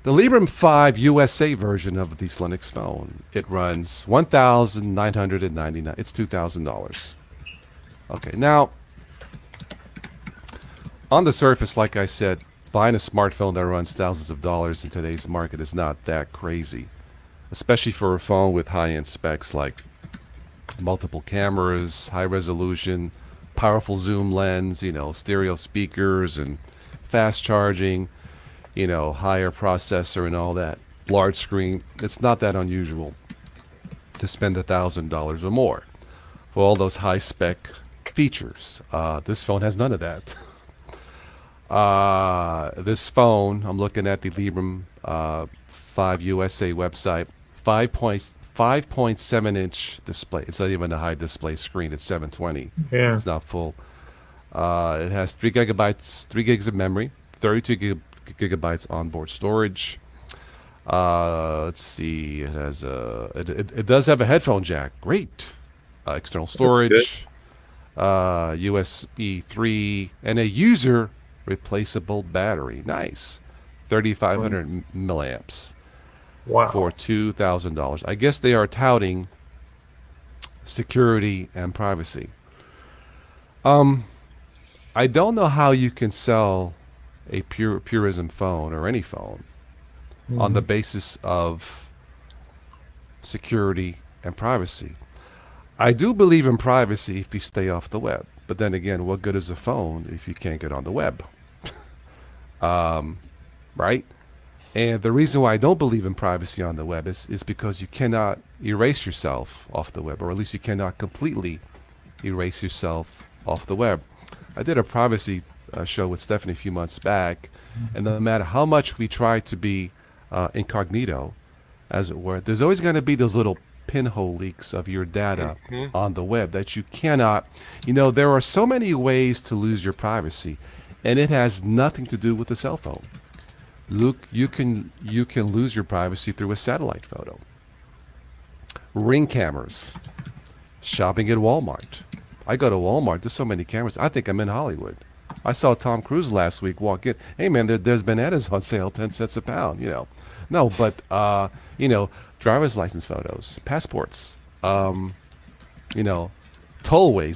The Librem 5 USA version of this Linux phone, it runs $1,999. It's $2,000. Okay, now, on the surface, like I said, buying a smartphone that runs thousands of dollars in today's market is not that crazy, especially for a phone with high-end specs like multiple cameras, high resolution, powerful zoom lens, stereo speakers and fast charging, higher processor and all that, large screen. It's not that unusual to spend $1,000 or more for all those high spec features. This phone has none of that. This phone, I'm looking at the Librem 5 USA website, 5.7-inch display. It's not even a high display screen. It's 720. Yeah. It's not full. It has 3 gigs of memory, 32 gigabytes onboard storage. Let's see. It has it does have a headphone jack. Great. External storage, USB 3, and a user replaceable battery. Nice. 3,500 milliamps. Wow. For $2,000. I guess they are touting security and privacy. I don't know how you can sell a Purism phone or any phone on the basis of security and privacy. I do believe in privacy if you stay off the web. But then again, what good is a phone if you can't get on the web? Right? And the reason why I don't believe in privacy on the web is because you cannot erase yourself off the web, or at least you cannot completely erase yourself off the web. I did a privacy show with Stephanie a few months back, and no matter how much we try to be incognito, as it were, there's always going to be those little pinhole leaks of your data on the web that you cannot, there are so many ways to lose your privacy, and it has nothing to do with the cell phone. Look, you can lose your privacy through a satellite photo. Ring cameras. Shopping at Walmart. I go to Walmart. There's so many cameras. I think I'm in Hollywood. I saw Tom Cruise last week walk in. Hey, man, there's bananas on sale, 10 cents a pound, No, but, driver's license photos, passports, tollways.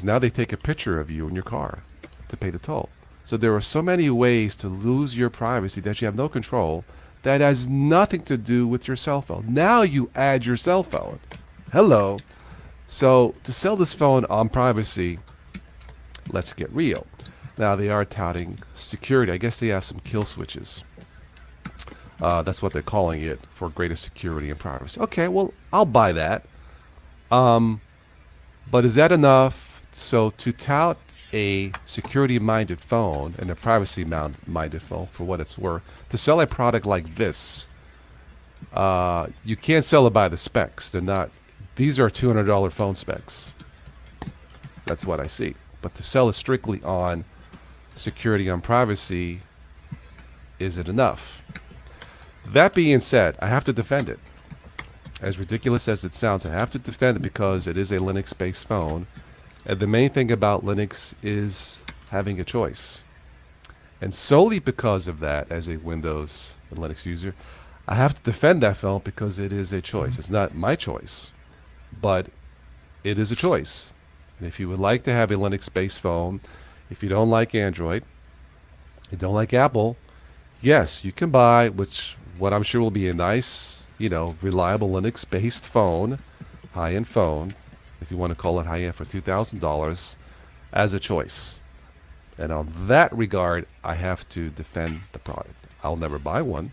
Now they take a picture of you in your car to pay the toll. So there are so many ways to lose your privacy that you have no control that has nothing to do with your cell phone. Now you add your cell phone. Hello. So to sell this phone on privacy, let's get real. Now they are touting security. I guess they have some kill switches. That's what they're calling it, for greater security and privacy. Okay, well, I'll buy that. But is that enough? So to tout a security-minded phone and a privacy-minded phone, for what it's worth, to sell a product like this, you can't sell it by the specs. They're not. These are $200 phone specs. That's what I see. But to sell it strictly on security and privacy, is it enough? That being said, I have to defend it. As ridiculous as it sounds, I have to defend it because it is a Linux-based phone. And the main thing about Linux is having a choice. And solely because of that, as a Windows and Linux user, I have to defend that phone because it is a choice. It's not my choice, but it is a choice. And if you would like to have a Linux-based phone, if you don't like Android, you don't like Apple, yes, you can buy, what I'm sure will be a nice, reliable Linux-based phone, high-end phone, if you want to call it high-end, for $2,000 as a choice. And on that regard, I have to defend the product. I'll never buy one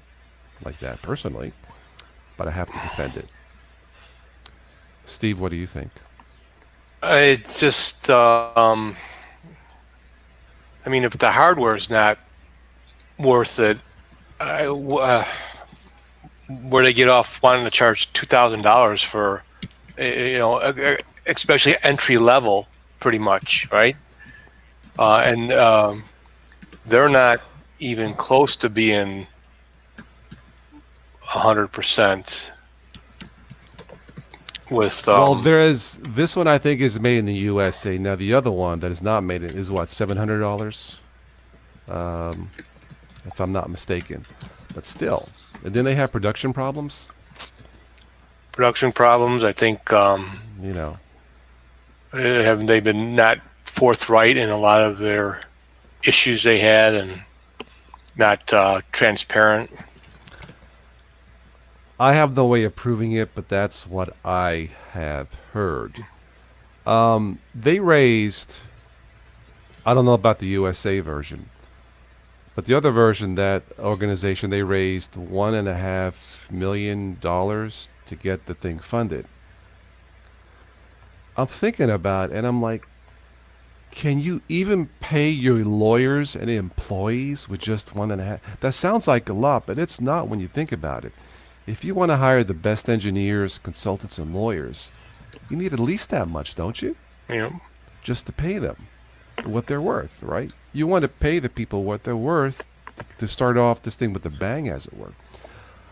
like that personally, but I have to defend it. Steve, what do you think? It just, if the hardware is not worth it, where they get off wanting to charge $2,000 for, especially entry level, pretty much, right? And they're not even close to being 100% with. Well, this one I think is made in the USA. Now the other one that is not made is what, $700, if I'm not mistaken. But still. And then they have production problems. Production problems. I think You know. have they been not forthright in a lot of their issues they had, and not transparent. I have no way of proving it, but that's what I have heard. They raised, I don't know about the USA version, but the other version, that organization, they raised $1.5 million to get the thing funded. I'm thinking about it, and I'm like, can you even pay your lawyers and employees with just 1.5? That sounds like a lot, but it's not when you think about it. If you want to hire the best engineers, consultants, and lawyers, you need at least that much, don't you? Yeah. Just to pay them what they're worth, right? You want to pay the people what they're worth to start off this thing with a bang, as it were.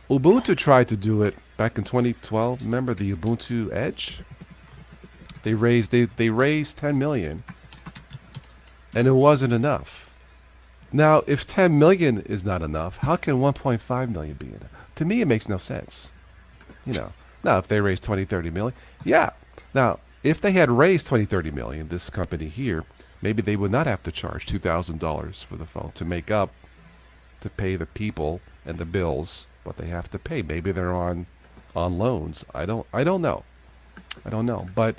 Ubuntu tried to do it back in 2012. Remember the Ubuntu Edge? They raised 10 million, and it wasn't enough. Now, if 10 million is not enough, how can 1.5 million be enough? To me, it makes no sense. Now if they raised 20, 30 million, yeah. Now, if they had raised 20, 30 million, this company here, maybe they would not have to charge $2,000 for the phone to make up, to pay the people and the bills what they have to pay. Maybe they're on loans. I don't know. But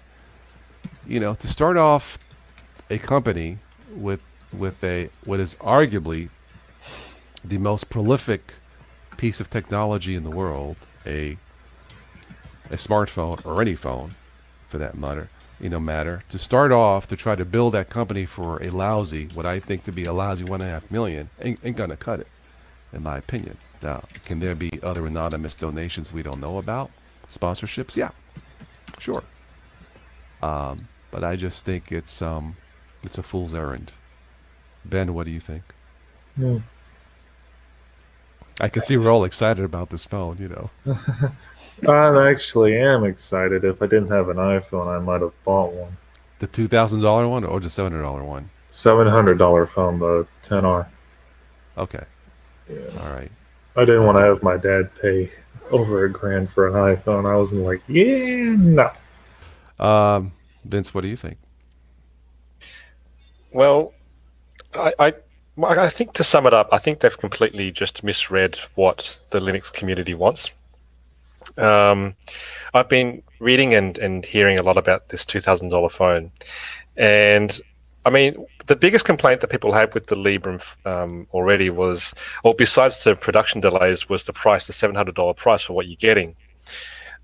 to start off a company with what is arguably the most prolific piece of technology in the world, a smartphone, or any phone for that matter, to start off to try to build that company for what I think to be a lousy 1.5 million, ain't gonna cut it, in my opinion. Now, can there be other anonymous donations we don't know about? Sponsorships? Yeah, sure. But I just think it's a fool's errand. Ben, what do you think? I can see we're all excited about this phone, I actually am excited. If I didn't have an iPhone, I might have bought one. The $2,000 one or the $700 one? $700 phone, the 10R. Okay. Yeah. All right. I didn't want to have my dad pay over $1,000 for an iPhone. I was like, no. Vince, what do you think? Well, I think, to sum it up, I think they've completely just misread what the Linux community wants. I've been reading and hearing a lot about this $2,000 phone, and I mean, the biggest complaint that people had with the Librem already was, or besides the production delays, was the price, the $700 price for what you're getting.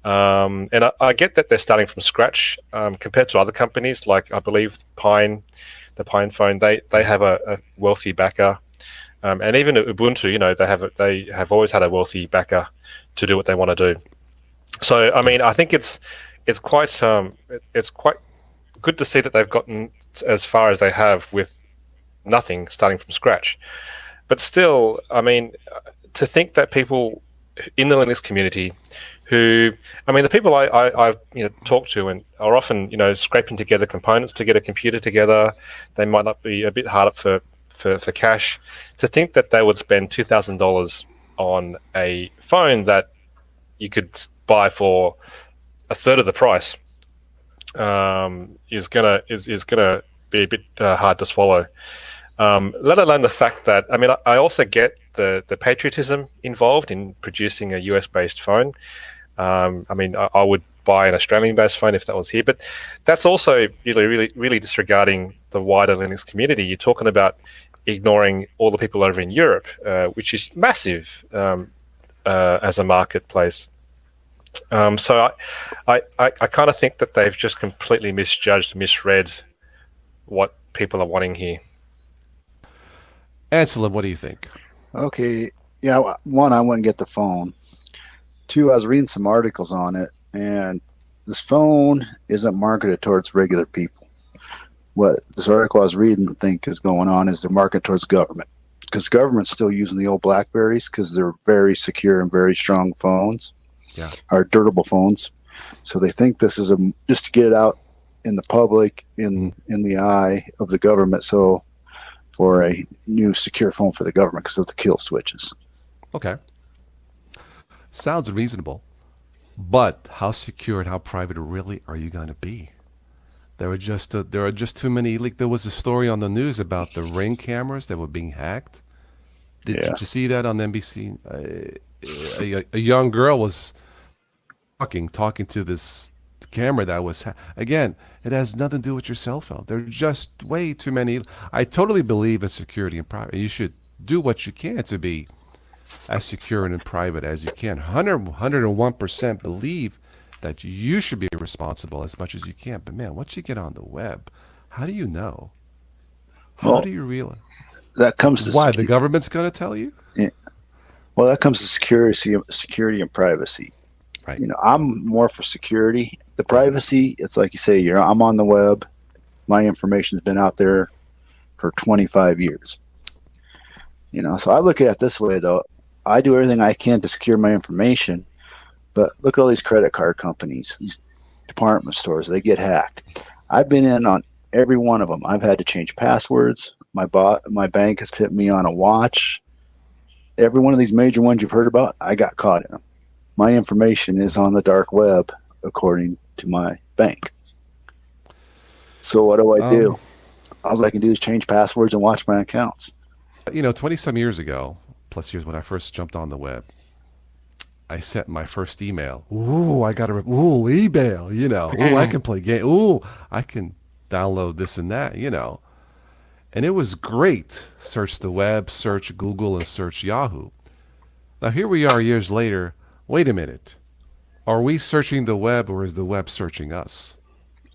And I get that they're starting from scratch compared to other companies, like I believe the Pine phone. They have a wealthy backer, and even at Ubuntu, they have always had a wealthy backer to do what they want to do. So I mean, I think it's quite good to see that they've gotten as far as they have with nothing, starting from scratch. But still, I mean, to think that people in the Linux community the people I've talked to and are often scraping together components to get a computer together, they might not be a bit hard up for cash. To think that they would spend $2,000 on a phone that you could buy for a third of the price is gonna be a bit hard to swallow. Let alone the fact that I also get the patriotism involved in producing a US-based phone. I would buy an Australian-based phone if that was here, but that's also really disregarding the wider Linux community. You're talking about ignoring all the people over in Europe, which is massive as a marketplace. So I kind of think that they've just completely misread what people are wanting here. Ansela, what do you think? Okay, yeah, one, I wouldn't get the phone. Two, I was reading some articles on it, and this phone isn't marketed towards regular people. What this article I was reading think is going on is they're marketed towards government, because government's still using the old BlackBerries because they're very secure and very strong phones, or durable phones. So they think this is just to get it out in the public, in the eye of the government. So for a new secure phone for the government because of the kill switches. Okay. Sounds reasonable. But how secure and how private really are you going to be? There are just too many. Like there was a story on the news about the Ring cameras that were being hacked. Did you see that on NBC? A young girl was talking to this camera that was again. It has nothing to do with your cell phone. There are just way too many. I totally believe in security and privacy. You should do what you can to be as secure and private as you can. 101% believe that you should be responsible as much as you can. But man, once you get on the web, how do you know? How do you realize? That comes to Why the government's going to tell you? Yeah. Well, that comes to security and privacy. Right. You know, I'm more for security. The privacy, it's like you say, I'm on the web. My information's been out there for 25 years. You know, so I look at it this way, though. I do everything I can to secure my information, but look at all these credit card companies, these department stores, they get hacked. I've been in on every one of them. I've had to change passwords. My bank has put me on a watch. Every one of these major ones you've heard about, I got caught in them. My information is on the dark web, according to my bank. So what do I do? All I can do is change passwords and watch my accounts. 20-some years ago, plus years when I first jumped on the web, I sent my first email. Ooh, I got email, Ooh, I can play game. Ooh, I can download this and that, And it was great. Search the web, search Google, and search Yahoo. Now here we are years later. Wait a minute. Are we searching the web or is the web searching us?